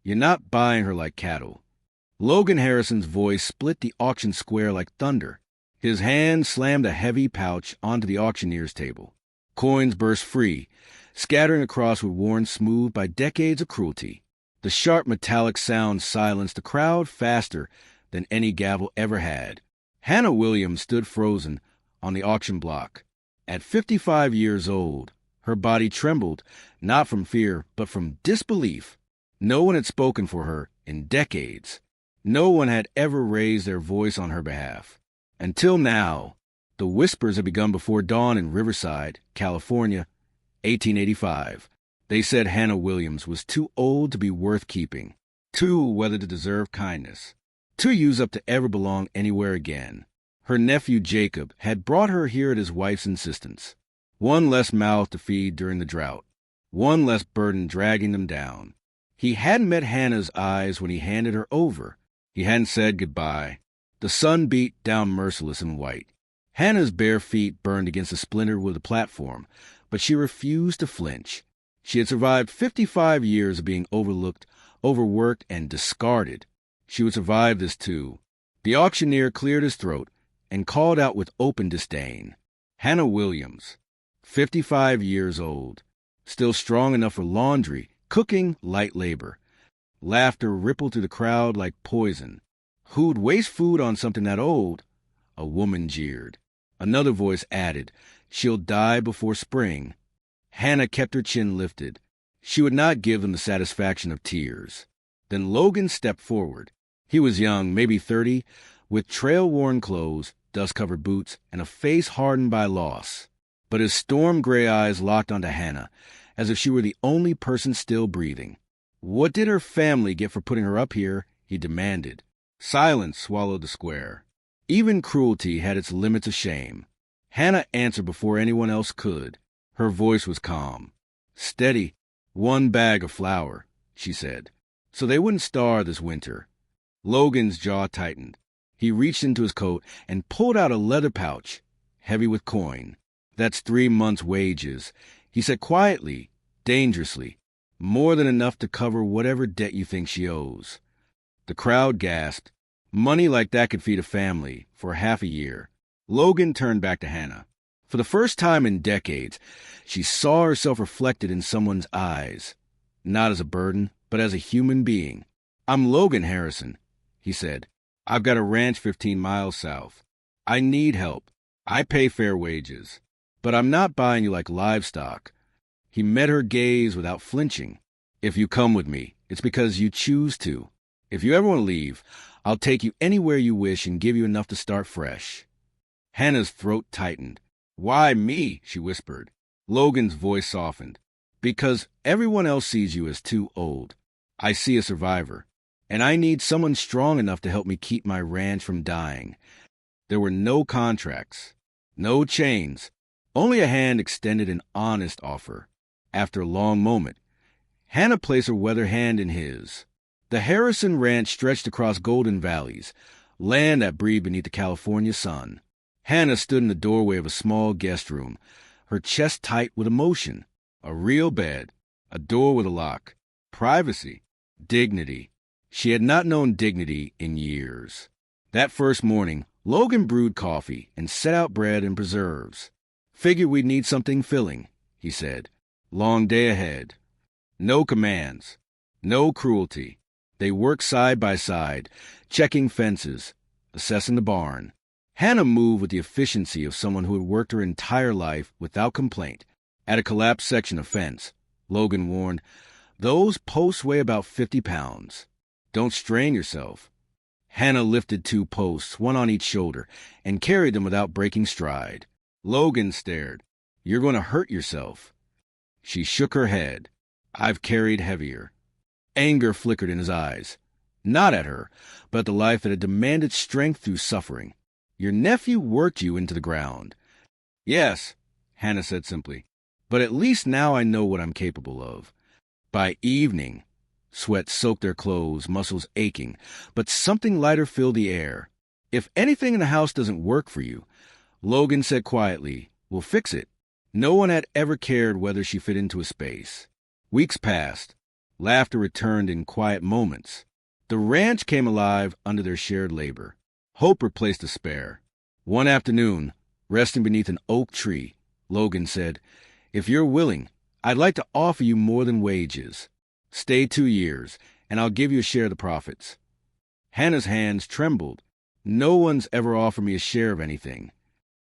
You're not buying her like cattle." Logan Harrison's voice split the auction square like thunder. His hand slammed a heavy pouch onto the auctioneer's table. Coins burst free, scattering across were worn smooth by decades of cruelty. The sharp metallic sound silenced the crowd faster than any gavel ever had. Hannah Williams stood frozen on the auction block. At 55 years old, her body trembled, not from fear, but from disbelief. No one had spoken for her in decades. No one had ever raised their voice on her behalf. Until now, the whispers had begun before dawn in Riverside, California, 1885. They said Hannah Williams was too old to be worth keeping, too weathered to deserve kindness, too used up to ever belong anywhere again. Her nephew Jacob had brought her here at his wife's insistence. One less mouth to feed during the drought, one less burden dragging them down. He hadn't met Hannah's eyes when he handed her over. He hadn't said goodbye. The sun beat down merciless and white. Hannah's bare feet burned against the splinter of the platform, but she refused to flinch. She had survived 55 years of being overlooked, overworked, and discarded. She would survive this too. The auctioneer cleared his throat and called out with open disdain. Hannah Williams, 55 years old, still strong enough for laundry, cooking, light labor. Laughter rippled through the crowd like poison. Who'd waste food on something that old? A woman jeered. Another voice added, "She'll die before spring." Hannah kept her chin lifted. She would not give them the satisfaction of tears. Then Logan stepped forward. He was young, maybe 30, with trail-worn clothes, dust-covered boots, and a face hardened by loss. But his storm-gray eyes locked onto Hannah, as if she were the only person still breathing. What did her family get for putting her up here? He demanded. Silence swallowed the square. Even cruelty had its limits of shame. Hannah answered before anyone else could. Her voice was calm. "Steady. 1 bag of flour," she said, "so they wouldn't starve this winter." Logan's jaw tightened. He reached into his coat and pulled out a leather pouch, heavy with coin. "That's 3 months' wages," he said quietly, dangerously. "More than enough to cover whatever debt you think she owes." The crowd gasped. Money like that could feed a family for half a year. Logan turned back to Hannah. For the first time in decades, she saw herself reflected in someone's eyes, not as a burden, but as a human being. "I'm Logan Harrison," he said. "I've got a ranch 15 miles south. I need help. I pay fair wages. But I'm not buying you like livestock." He met her gaze without flinching. "If you come with me, it's because you choose to. If you ever want to leave, I'll take you anywhere you wish and give you enough to start fresh." Hannah's throat tightened. "Why me?" she whispered. Logan's voice softened. "Because everyone else sees you as too old. I see a survivor. And I need someone strong enough to help me keep my ranch from dying." There were no contracts, no chains, only a hand extended an honest offer. After a long moment, Hannah placed her weather hand in his. The Harrison Ranch stretched across golden valleys, land that breathed beneath the California sun. Hannah stood in the doorway of a small guest room, her chest tight with emotion. A real bed, a door with a lock, privacy, dignity. She had not known dignity in years. That first morning, Logan brewed coffee and set out bread and preserves. "Figured we'd need something filling," he said. "Long day ahead." No commands, no cruelty. They worked side by side, checking fences, assessing the barn. Hannah moved with the efficiency of someone who had worked her entire life without complaint. At a collapsed section of fence, Logan warned, "Those posts weigh about 50 pounds. Don't strain yourself." Hannah lifted 2 posts, one on each shoulder, and carried them without breaking stride. Logan stared. "You're going to hurt yourself." She shook her head. "I've carried heavier." Anger flickered in his eyes. Not at her, but at the life that had demanded strength through suffering. "Your nephew worked you into the ground." "Yes," Hannah said simply, "but at least now I know what I'm capable of." By evening, sweat soaked their clothes, muscles aching, but something lighter filled the air. "If anything in the house doesn't work for you," Logan said quietly, "we'll fix it." No one had ever cared whether she fit into a space. Weeks passed. Laughter returned in quiet moments. The ranch came alive under their shared labor. Hope replaced despair. One afternoon, resting beneath an oak tree, Logan said, "If you're willing, I'd like to offer you more than wages. Stay 2 years, and I'll give you a share of the profits." Hannah's hands trembled. "No one's ever offered me a share of anything."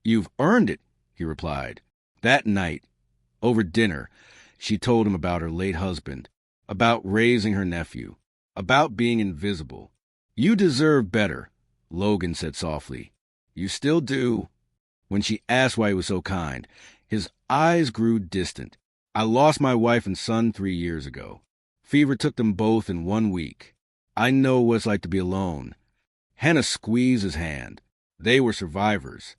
"You've earned it," he replied. That night, over dinner, she told him about her late husband, about raising her nephew, about being invisible. "You deserve better," Logan said softly. "You still do." When she asked why he was so kind, his eyes grew distant. "I lost my wife and son 3 years ago. Fever took them both in 1 week. I know what it's like to be alone." Hannah squeezed his hand. They were survivors,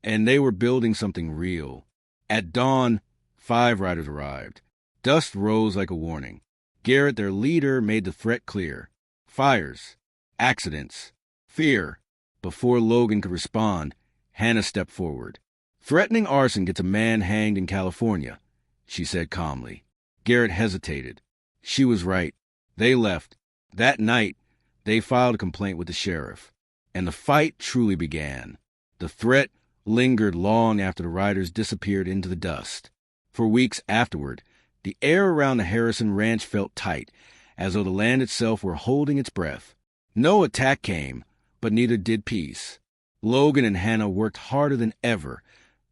and they were building something real. At dawn, 5 riders arrived. Dust rose like a warning. Garrett, their leader, made the threat clear. Fires, accidents, fear. Before Logan could respond, Hannah stepped forward. "Threatening arson gets a man hanged in California," she said calmly. Garrett hesitated. She was right. They left. That night, they filed a complaint with the sheriff, and the fight truly began. The threat lingered long after the riders disappeared into the dust. For weeks afterward, the air around the Harrison ranch felt tight, as though the land itself were holding its breath. No attack came, but neither did peace. Logan and Hannah worked harder than ever,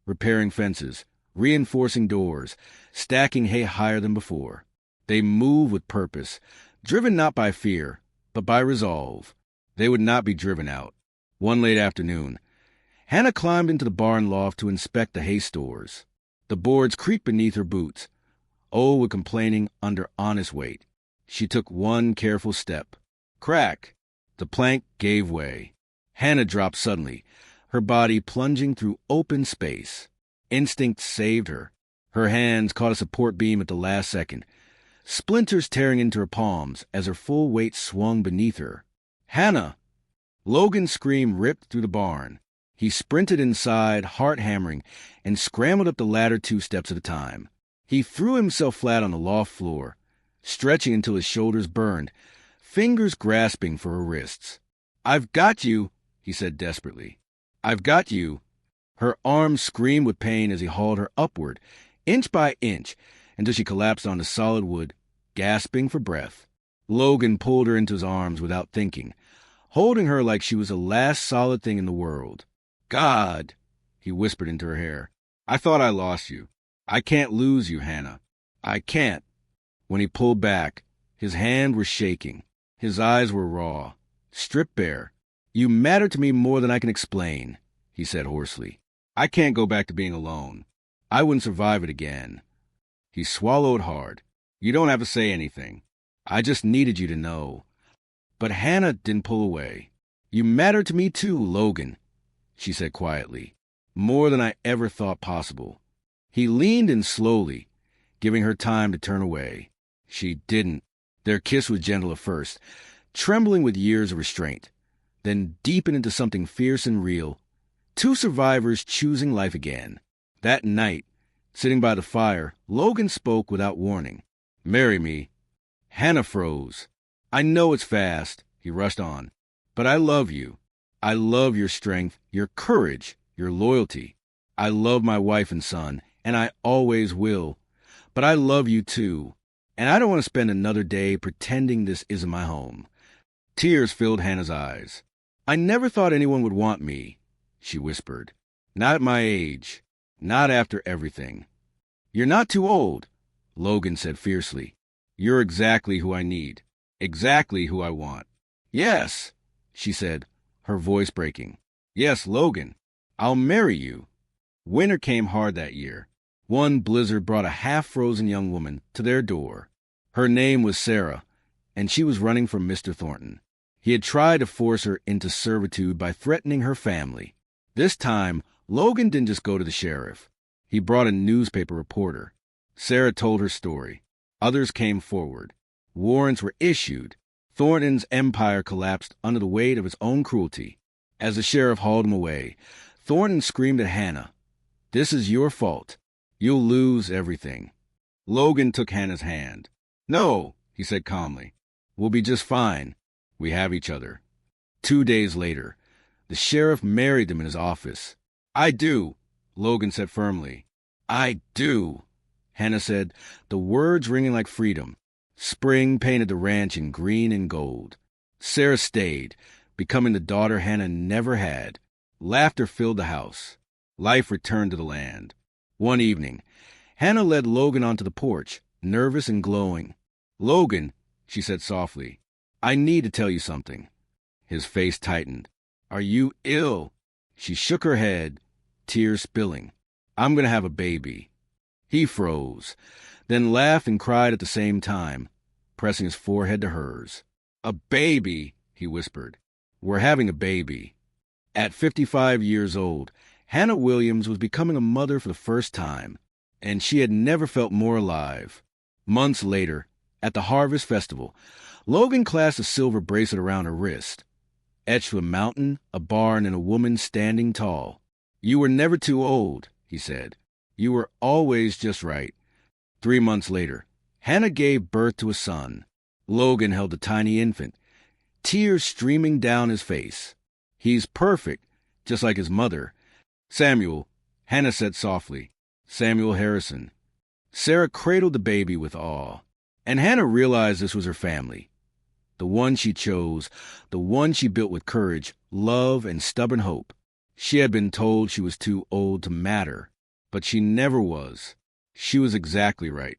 repairing fences, reinforcing doors, stacking hay higher than before. They moved with purpose, driven not by fear, but by resolve. They would not be driven out. One late afternoon, Hannah climbed into the barn loft to inspect the hay stores. The boards creaked beneath her boots, old with complaining under honest weight. She took one careful step. Crack! The plank gave way. Hannah dropped suddenly, her body plunging through open space. Instinct saved her. Her hands caught a support beam at the last second, splinters tearing into her palms as her full weight swung beneath her. "Hannah!" Logan's scream ripped through the barn. He sprinted inside, heart hammering, and scrambled up the ladder 2 steps at a time. He threw himself flat on the loft floor, stretching until his shoulders burned, fingers grasping for her wrists. "I've got you," he said desperately. "I've got you." Her arms screamed with pain as he hauled her upward, inch by inch, until she collapsed onto solid wood, gasping for breath. Logan pulled her into his arms without thinking, holding her like she was the last solid thing in the world. "God," he whispered into her hair, "I thought I lost you. I can't lose you, Hannah. I can't." When he pulled back, his hand was shaking. His eyes were raw, stripped bare. "You matter to me more than I can explain," he said hoarsely. "I can't go back to being alone. I wouldn't survive it again." He swallowed hard. "You don't have to say anything. I just needed you to know." But Hannah didn't pull away. "You matter to me too, Logan," she said quietly. "More than I ever thought possible." He leaned in slowly, giving her time to turn away. She didn't. Their kiss was gentle at first, trembling with years of restraint, then deepened into something fierce and real. 2 survivors choosing life again. That night, sitting by the fire, Logan spoke without warning. "Marry me." Hannah froze. "I know it's fast," he rushed on, "but I love you. I love your strength, your courage, your loyalty. I love my wife and son, and I always will. But I love you too, and I don't want to spend another day pretending this isn't my home." Tears filled Hannah's eyes. "I never thought anyone would want me," she whispered. "Not at my age. Not after everything." "You're not too old," Logan said fiercely. "You're exactly who I need. Exactly who I want." "Yes," she said, her voice breaking. "Yes, Logan. I'll marry you." Winter came hard that year. One blizzard brought a half-frozen young woman to their door. Her name was Sarah, and she was running from Mr. Thornton. He had tried to force her into servitude by threatening her family. This time, Logan didn't just go to the sheriff. He brought a newspaper reporter. Sarah told her story. Others came forward. Warrants were issued. Thornton's empire collapsed under the weight of its own cruelty. As the sheriff hauled him away, Thornton screamed at Hannah, "This is your fault. You'll lose everything." Logan took Hannah's hand. "No, he said calmly. We'll be just fine. We have each other. 2 days later, the sheriff married them in his office. I do, Logan said firmly. I do, Hannah said, the words ringing like freedom. Spring painted the ranch in green and gold. Sarah stayed, becoming the daughter Hannah never had. Laughter filled the house. Life returned to the land. One evening, Hannah led Logan onto the porch, nervous and glowing. Logan, she said softly, I need to tell you something. His face tightened. Are you ill? She shook her head, tears spilling. I'm going to have a baby. He froze, then laughed and cried at the same time, pressing his forehead to hers. A baby, he whispered. We're having a baby. At 55 years old, Hannah Williams was becoming a mother for the first time, and she had never felt more alive. Months later, at the Harvest Festival, Logan clasped a silver bracelet around her wrist, etched with a mountain, a barn, and a woman standing tall. You were never too old, he said. You were always just right. 3 months later, Hannah gave birth to a son. Logan held the tiny infant, tears streaming down his face. He's perfect, just like his mother. Samuel, Hannah said softly. Samuel Harrison. Sarah cradled the baby with awe, and Hannah realized this was her family. The one she chose, the one she built with courage, love, and stubborn hope. She had been told she was too old to matter, but she never was. She was exactly right.